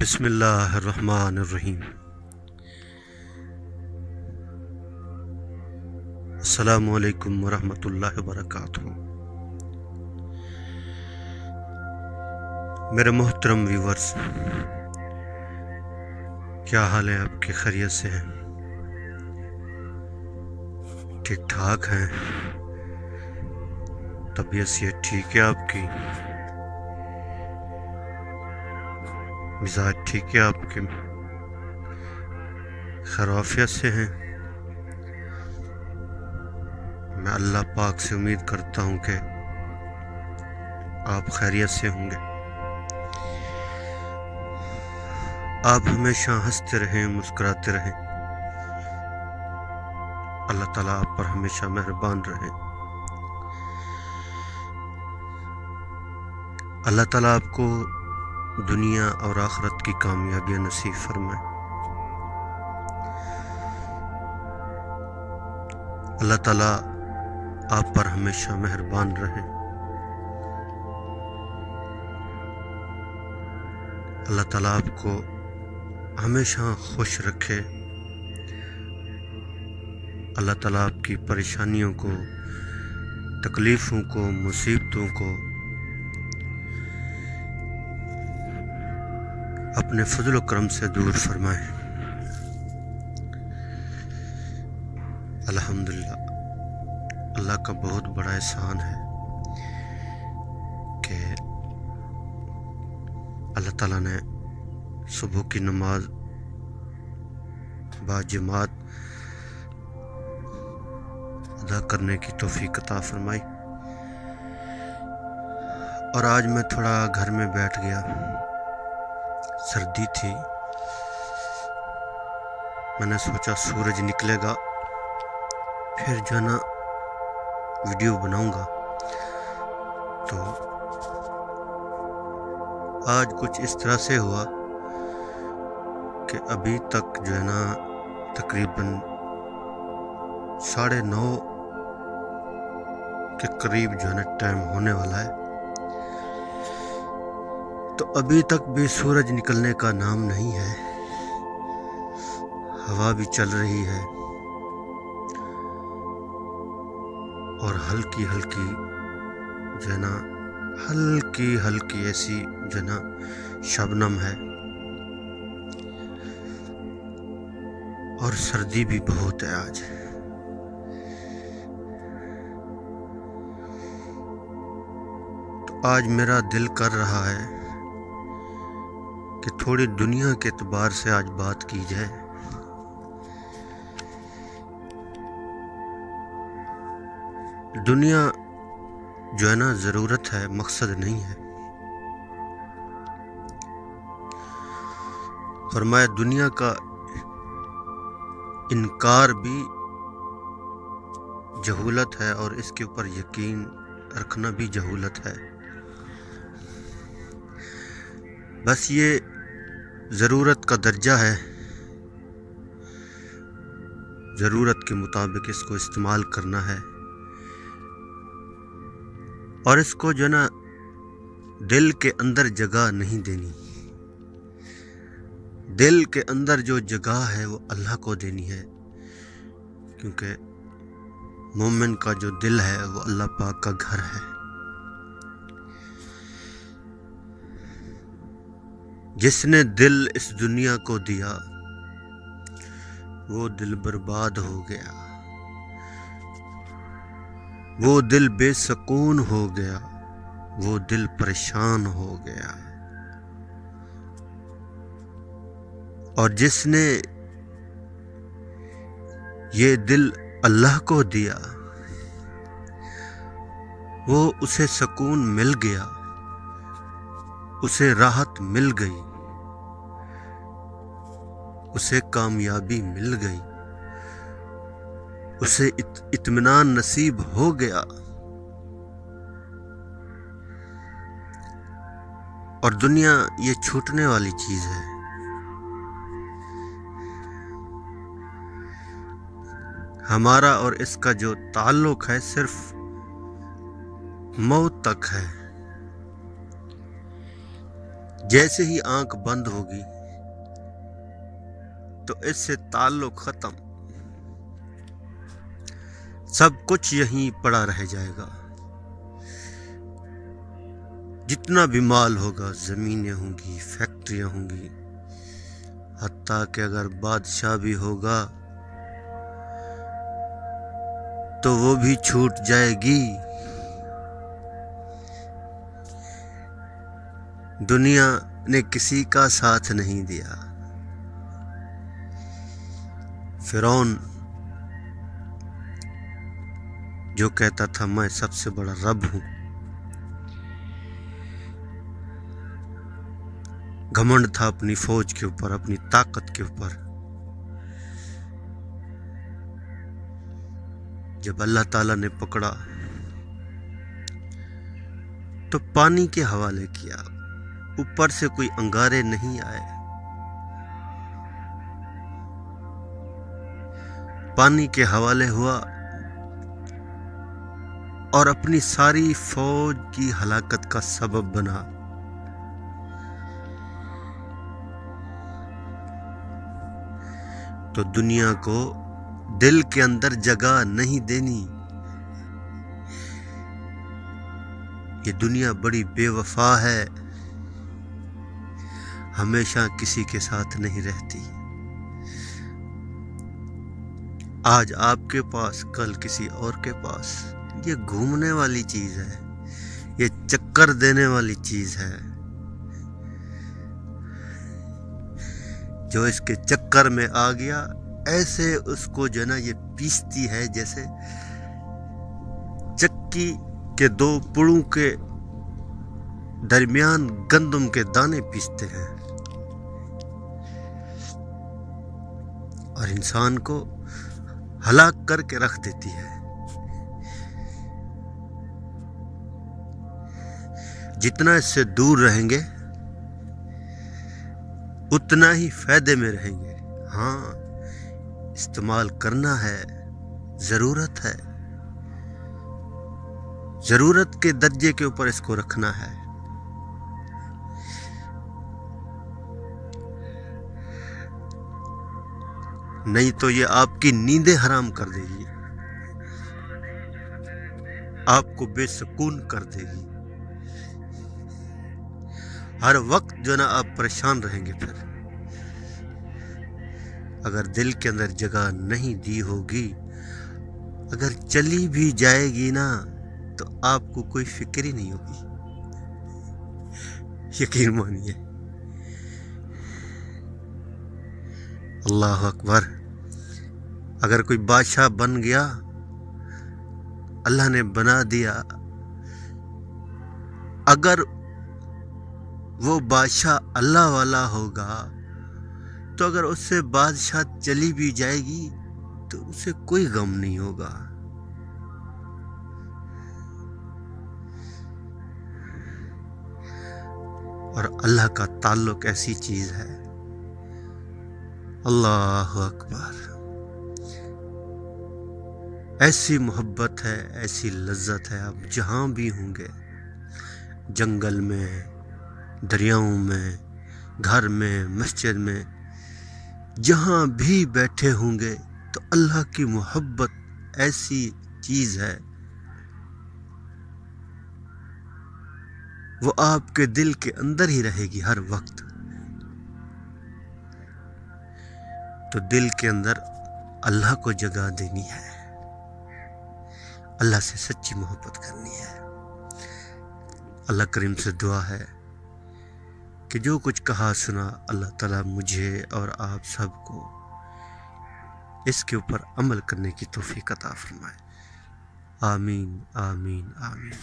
بسم اللہ الرحمن الرحیم۔ السلام علیکم ورحمۃ اللہ وبرکاتہ۔ میرے محترم ویورز، کیا حال ہے آپ کی؟ خیریت سے ہیں؟ ٹھیک ٹھاک ہیں؟ طبیعت سے ٹھیک ہے آپ کی؟ مزاج ٹھیک ہے آپ کے؟ خیریت سے ہیں؟ میں اللہ پاک سے امید کرتا ہوں کہ آپ خیریت سے ہوں گے۔ آپ ہمیشہ ہنستے رہیں، مسکراتے رہیں۔ اللہ تعالیٰ آپ پر ہمیشہ مہربان رہے۔ اللہ تعالیٰ آپ کو دنیا اور آخرت کی کامیابیاں نصیب فرمائے۔ اللہ تعالیٰ آپ پر ہمیشہ مہربان رہے۔ اللہ تعالیٰ آپ کو ہمیشہ خوش رکھے۔ اللہ تعالیٰ آپ کی پریشانیوں کو، تکلیفوں کو، مصیبتوں کو اپنے فضل و کرم سے دور فرمائے۔ الحمدللہ، اللہ کا بہت بڑا احسان ہے کہ اللہ تعالیٰ نے صبح کی نماز باجماعت ادا کرنے کی توفیق عطا فرمائی۔ اور آج میں تھوڑا گھر میں بیٹھ گیا، سردی تھی۔ میں نے سوچا سورج نکلے گا پھر جو ہے نا ویڈیو بناؤں گا، تو آج کچھ اس طرح سے ہوا کہ ابھی تک جو ہے نا تقریباً 9:30 کے قریب جو ہے نا ٹائم ہونے والا ہے، تو ابھی تک بھی سورج نکلنے کا نام نہیں ہے۔ ہوا بھی چل رہی ہے اور ہلکی ہلکی جو ہے نا ہلکی ایسی جو ہے نا شبنم ہے، اور سردی بھی بہت ہے آج۔ تو آج میرا دل کر رہا ہے کہ تھوڑی دنیا کے اعتبار سے آج بات کی جائے۔ دنیا جو ہے نا ضرورت ہے، مقصد نہیں ہے۔ فرمایا دنیا کا انکار بھی جہولت ہے، اور اس کے اوپر یقین رکھنا بھی جہولت ہے۔ بس یہ ضرورت کا درجہ ہے، ضرورت کے مطابق اس کو استعمال کرنا ہے، اور اس کو جو ہے نا دل کے اندر جگہ نہیں دینی۔ دل کے اندر جو جگہ ہے وہ اللہ کو دینی ہے، کیونکہ مومن کا جو دل ہے وہ اللہ پاک کا گھر ہے۔ جس نے دل اس دنیا کو دیا وہ دل برباد ہو گیا، وہ دل بے سکون ہو گیا، وہ دل پریشان ہو گیا۔ اور جس نے یہ دل اللہ کو دیا وہ اسے سکون مل گیا، اسے راحت مل گئی، اسے کامیابی مل گئی، اسے اطمینان نصیب ہو گیا۔ اور دنیا یہ چھوٹنے والی چیز ہے۔ ہمارا اور اس کا جو تعلق ہے صرف موت تک ہے۔ جیسے ہی آنکھ بند ہوگی تو اس سے تعلق ختم، سب کچھ یہیں پڑا رہ جائے گا۔ جتنا بھی مال ہوگا، زمینیں ہوں گی، فیکٹریاں ہوں گی، حتیٰ کہ اگر بادشاہ بھی ہوگا تو وہ بھی چھوٹ جائے گی۔ دنیا نے کسی کا ساتھ نہیں دیا۔ فرعون جو کہتا تھا میں سب سے بڑا رب ہوں، گھمنڈ تھا اپنی فوج کے اوپر، اپنی طاقت کے اوپر، جب اللہ تعالیٰ نے پکڑا تو پانی کے حوالے کیا، اوپر سے کوئی انگارے نہیں آئے، پانی کے حوالے ہوا اور اپنی ساری فوج کی ہلاکت کا سبب بنا۔ تو دنیا کو دل کے اندر جگہ نہیں دینی۔ یہ دنیا بڑی بے وفا ہے، ہمیشہ کسی کے ساتھ نہیں رہتی۔ آج آپ کے پاس، کل کسی اور کے پاس۔ یہ گھومنے والی چیز ہے، یہ چکر دینے والی چیز ہے۔ جو اس کے چکر میں آ گیا، ایسے اس کو جو نا یہ پیستی ہے، جیسے چکی کے دو پڑوں کے درمیان گندم کے دانے پیستے ہیں، اور انسان کو ہلاک کر کے رکھ دیتی ہے۔ جتنا اس سے دور رہیں گے اتنا ہی فائدے میں رہیں گے۔ ہاں، استعمال کرنا ہے، ضرورت ہے، ضرورت کے درجے کے اوپر اس کو رکھنا ہے۔ نہیں تو یہ آپ کی نیندیں حرام کر دے گی، آپ کو بے سکون کر دے گی، ہر وقت جو نا آپ پریشان رہیں گے۔ پھر اگر دل کے اندر جگہ نہیں دی ہوگی، اگر چلی بھی جائے گی نا تو آپ کو کوئی فکر ہی نہیں ہوگی، یقین مانیے۔ اللہ اکبر۔ اگر کوئی بادشاہ بن گیا، اللہ نے بنا دیا، اگر وہ بادشاہ اللہ والا ہوگا تو اگر اس سے بادشاہ چلی بھی جائے گی تو اسے کوئی غم نہیں ہوگا۔ اور اللہ کا تعلق ایسی چیز ہے، اللہ اکبر، ایسی محبت ہے، ایسی لذت ہے۔ آپ جہاں بھی ہوں گے، جنگل میں، دریاؤں میں، گھر میں، مسجد میں، جہاں بھی بیٹھے ہوں گے تو اللہ کی محبت ایسی چیز ہے، وہ آپ کے دل کے اندر ہی رہے گی ہر وقت۔ تو دل کے اندر اللہ کو جگہ دینی ہے، اللہ سے سچی محبت کرنی ہے۔ اللہ کریم سے دعا ہے کہ جو کچھ کہا سنا، اللہ تعالیٰ مجھے اور آپ سب کو اس کے اوپر عمل کرنے کی توفیق عطا فرمائے۔ آمین، آمین، آمین۔